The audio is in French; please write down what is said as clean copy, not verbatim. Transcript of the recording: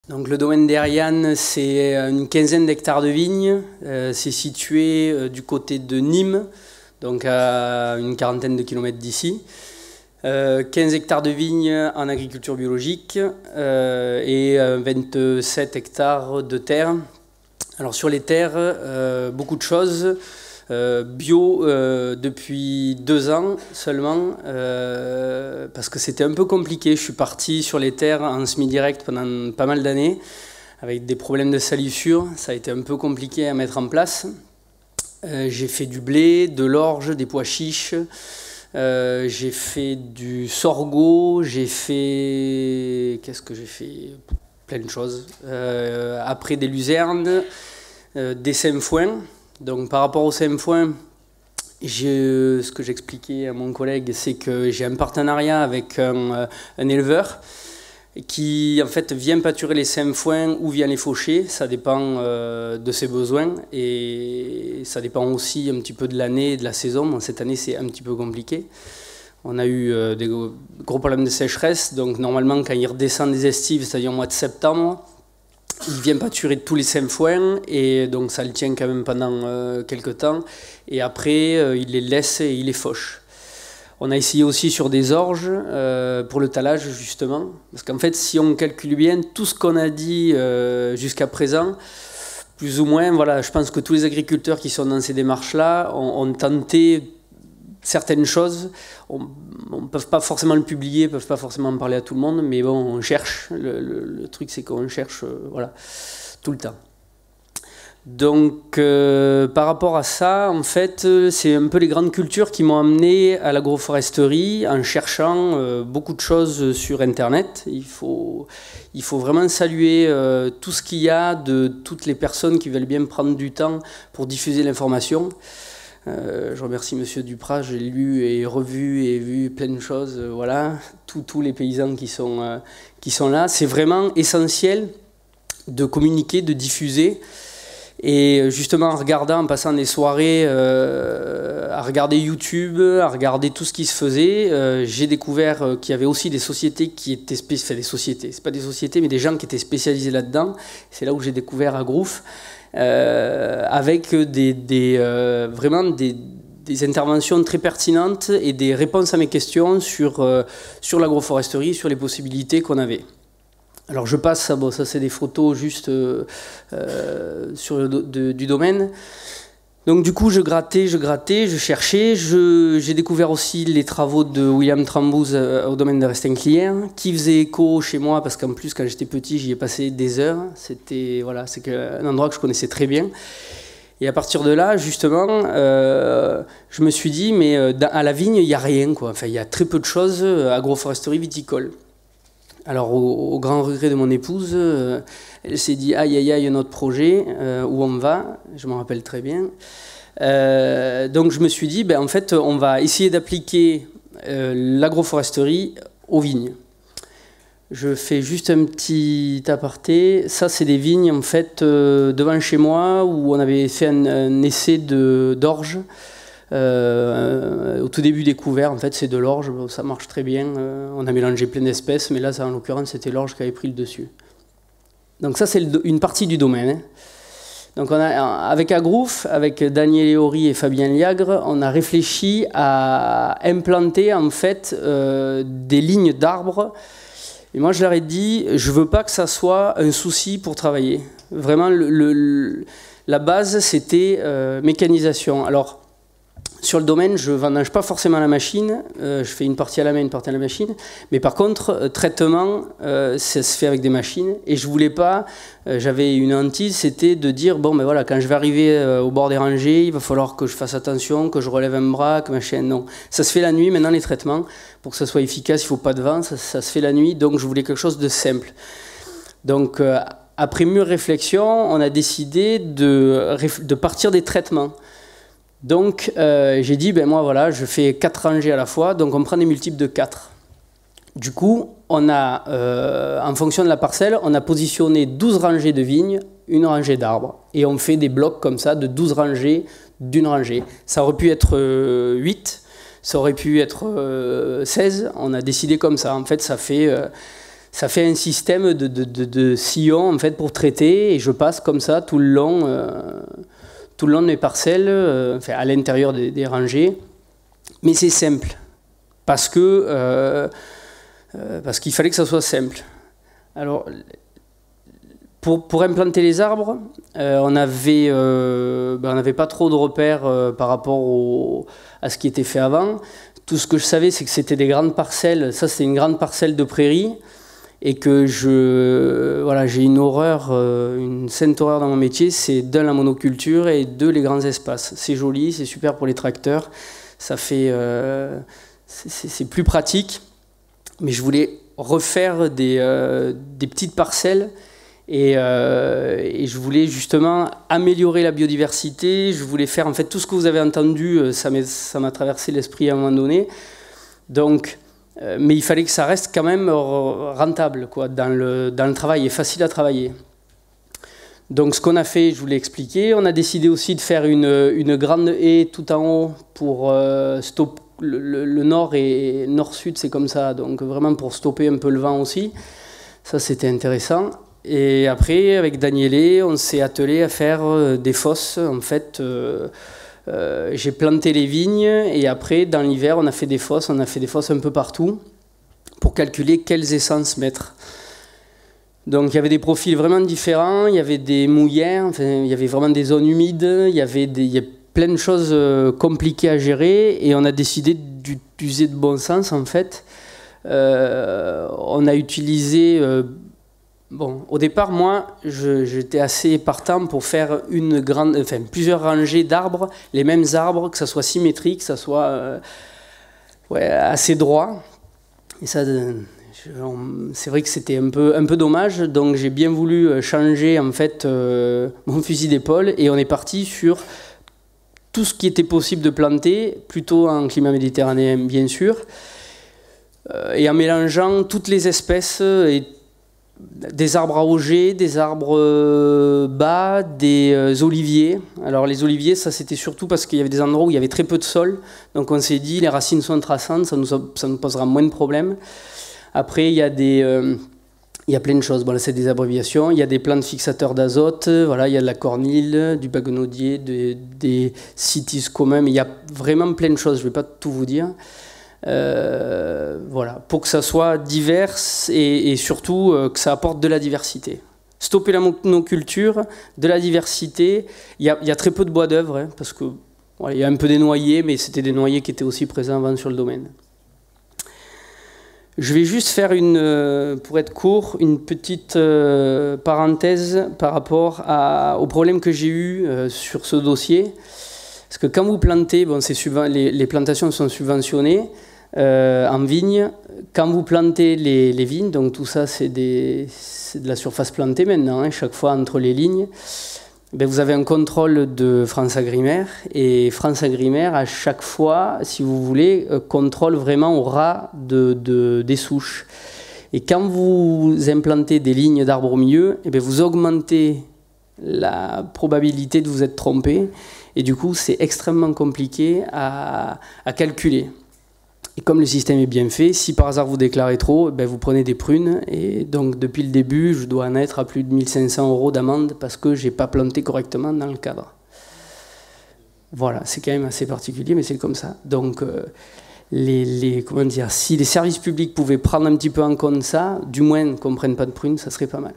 Donc le domaine d'Eriane, c'est une quinzaine d'hectares de vignes. C'est situé du côté de Nîmes, donc à une quarantaine de kilomètres d'ici. 15 hectares de vignes en agriculture biologique et 27 hectares de terre. Alors sur les terres, beaucoup de choses. Bio depuis 2 ans seulement, parce que c'était un peu compliqué. Je suis parti sur les terres en semi-direct pendant pas mal d'années, avec des problèmes de salissure. Ça a été un peu compliqué à mettre en place. J'ai fait du blé, de l'orge, des pois chiches, j'ai fait du sorgho, j'ai fait... Qu'est-ce que j'ai fait? Plein de choses. Après des luzernes, des sainfoins. Donc par rapport au sainfoin, ce que j'expliquais à mon collègue, c'est que j'ai un partenariat avec un éleveur qui en fait vient pâturer les sainfoins ou vient les faucher. Ça dépend de ses besoins et ça dépend aussi un petit peu de l'année et de la saison. Bon, cette année c'est un petit peu compliqué. On a eu des gros problèmes de sécheresse, donc normalement quand il redescend des estives, c'est-à-dire au mois de septembre, il vient pâturer tous les sainfoins et donc ça le tient quand même pendant quelques temps. Et après, il les laisse et il les fauche. On a essayé aussi sur des orges pour le talage justement. Parce qu'en fait, si on calcule bien tout ce qu'on a dit jusqu'à présent, plus ou moins, voilà, je pense que tous les agriculteurs qui sont dans ces démarches-là ont tenté certaines choses. On ne peut pas forcément le publier, ne peuvent pas forcément en parler à tout le monde, mais bon, on cherche. Le truc, c'est qu'on cherche voilà, tout le temps. Donc, par rapport à ça, en fait, c'est un peu les grandes cultures qui m'ont amené à l'agroforesterie en cherchant beaucoup de choses sur Internet. Il faut vraiment saluer tout ce qu'il y a de toutes les personnes qui veulent bien prendre du temps pour diffuser l'information. Je remercie Monsieur Duprat, j'ai lu et revu et vu plein de choses, voilà, tous les paysans qui sont là. C'est vraiment essentiel de communiquer, de diffuser. Et justement en regardant, en passant des soirées, à regarder YouTube, à regarder tout ce qui se faisait, j'ai découvert qu'il y avait aussi des sociétés qui étaient spécialisées, des sociétés, c'est pas des sociétés, mais des gens qui étaient spécialisés là-dedans. C'est là où j'ai découvert Agrouf. Avec vraiment des interventions très pertinentes et des réponses à mes questions sur l'agroforesterie, sur les possibilités qu'on avait. Alors je passe, bon, ça c'est des photos juste du domaine. Donc du coup je grattais, je cherchais, j'ai découvert aussi les travaux de William Trambouze au domaine de Restinclière, qui faisait écho chez moi parce qu'en plus quand j'étais petit j'y ai passé des heures, voilà, c'est un endroit que je connaissais très bien. Et à partir de là justement je me suis dit mais à la vigne il n'y a rien quoi, enfin il y a très peu de choses agroforesterie viticole. Alors au grand regret de mon épouse, elle s'est dit aïe aïe aïe notre projet, où on va, je m'en rappelle très bien. Donc je me suis dit en fait on va essayer d'appliquer l'agroforesterie aux vignes. Je fais juste un petit aparté, ça c'est des vignes en fait devant chez moi où on avait fait un essai d'orge. Au tout début des couverts, en fait, c'est de l'orge, ça marche très bien. On a mélangé plein d'espèces, mais là, en l'occurrence, c'était l'orge qui avait pris le dessus. Donc ça, c'est une partie du domaine. Hein. Donc avec Agrouf, avec Daniel Eori et Fabien Liagre, on a réfléchi à implanter en fait des lignes d'arbres. Et moi, je leur ai dit, je veux pas que ça soit un souci pour travailler. Vraiment, la base, c'était mécanisation. Alors, sur le domaine, je ne vendange pas forcément la machine, je fais une partie à la main, une partie à la machine, mais par contre, traitement, ça se fait avec des machines, et je voulais pas, j'avais une hantise, c'était de dire, bon, ben voilà, quand je vais arriver au bord des rangées, il va falloir que je fasse attention, que je relève un bras, que machin, non. Ça se fait la nuit, maintenant les traitements, pour que ça soit efficace, il ne faut pas de vent, ça se fait la nuit, donc je voulais quelque chose de simple. Donc, après mûre réflexion, on a décidé de partir des traitements. Donc j'ai dit, moi voilà, je fais 4 rangées à la fois, donc on prend des multiples de 4. Du coup, on a, en fonction de la parcelle, on a positionné 12 rangées de vignes, une rangée d'arbres. Et on fait des blocs comme ça, de 12 rangées d'une rangée. Ça aurait pu être 8, ça aurait pu être 16, on a décidé comme ça. En fait, ça fait ça fait un système de sillons en fait, pour traiter, et je passe comme ça tout le long de mes parcelles, enfin, à l'intérieur des rangées. Mais c'est simple, parce qu'il fallait que ça soit simple. Alors, pour implanter les arbres, on n'avait pas trop de repères par rapport à ce qui était fait avant. Tout ce que je savais, c'est que c'était des grandes parcelles. Ça, c'est une grande parcelle de prairie. Et que j'ai une horreur, une sainte horreur dans mon métier, c'est d'un la monoculture et deux les grands espaces. C'est joli, c'est super pour les tracteurs. Ça fait, c'est plus pratique. Mais je voulais refaire des petites parcelles. Et je voulais justement améliorer la biodiversité. Je voulais faire en fait tout ce que vous avez entendu, ça m'a traversé l'esprit à un moment donné. Donc, mais il fallait que ça reste quand même rentable quoi, dans le travail et facile à travailler. Donc ce qu'on a fait, je vous l'ai expliqué, on a décidé aussi de faire une grande haie tout en haut pour stopper le nord et nord-sud, c'est comme ça, donc vraiment pour stopper un peu le vent aussi. Ça c'était intéressant. Et après, avec Daniele, on s'est attelé à faire des fosses. En fait, j'ai planté les vignes et après, dans l'hiver, on a fait des fosses un peu partout pour calculer quelles essences mettre. Donc, il y avait des profils vraiment différents. Il y avait des mouillères, enfin, il y avait vraiment des zones humides. Il y a plein de choses compliquées à gérer et on a décidé d'user de bon sens, en fait. On a utilisé... Bon, au départ, moi, j'étais assez partant pour faire plusieurs rangées d'arbres, les mêmes arbres, que ça soit symétrique, que ça soit assez droit. Et ça, c'est vrai que c'était un peu dommage, donc j'ai bien voulu changer en fait mon fusil d'épaule et on est parti sur tout ce qui était possible de planter, plutôt en climat méditerranéen, bien sûr, et en mélangeant toutes les espèces et des arbres à auger, des arbres bas, des oliviers. Alors les oliviers, ça c'était surtout parce qu'il y avait des endroits où il y avait très peu de sol. Donc on s'est dit, les racines sont traçantes, ça nous posera moins de problèmes. Après, il y a plein de choses. Bon, là, c'est des abréviations. Il y a des plantes fixateurs d'azote. Voilà, il y a de la cornille, du baguenaudier, des cytis communs. Mais il y a vraiment plein de choses. Je ne vais pas tout vous dire. Voilà, pour que ça soit divers et surtout que ça apporte de la diversité. Stopper la monoculture, de la diversité. Il y a très peu de bois d'œuvre, hein, parce que voilà, il y a un peu des noyers, mais c'était des noyers qui étaient aussi présents avant sur le domaine. Je vais juste faire pour être court, une petite parenthèse par rapport au problème que j'ai eu sur ce dossier. Parce que quand vous plantez, bon, les plantations sont subventionnées en vigne. Quand vous plantez les vignes, donc tout ça c'est de la surface plantée maintenant, hein, chaque fois entre les lignes, ben vous avez un contrôle de FranceAgriMer. Et FranceAgriMer, à chaque fois, si vous voulez, contrôle vraiment au ras des souches. Et quand vous implantez des lignes d'arbres au milieu, eh bien vous augmentez la probabilité de vous être trompé. Et du coup, c'est extrêmement compliqué à calculer. Et comme le système est bien fait, si par hasard vous déclarez trop, ben vous prenez des prunes. Et donc, depuis le début, je dois en être à plus de 1 500 € d'amende parce que je n'ai pas planté correctement dans le cadre. Voilà, c'est quand même assez particulier, mais c'est comme ça. Donc, comment dire, si les services publics pouvaient prendre un petit peu en compte ça, du moins qu'on ne prenne pas de prunes, ça serait pas mal.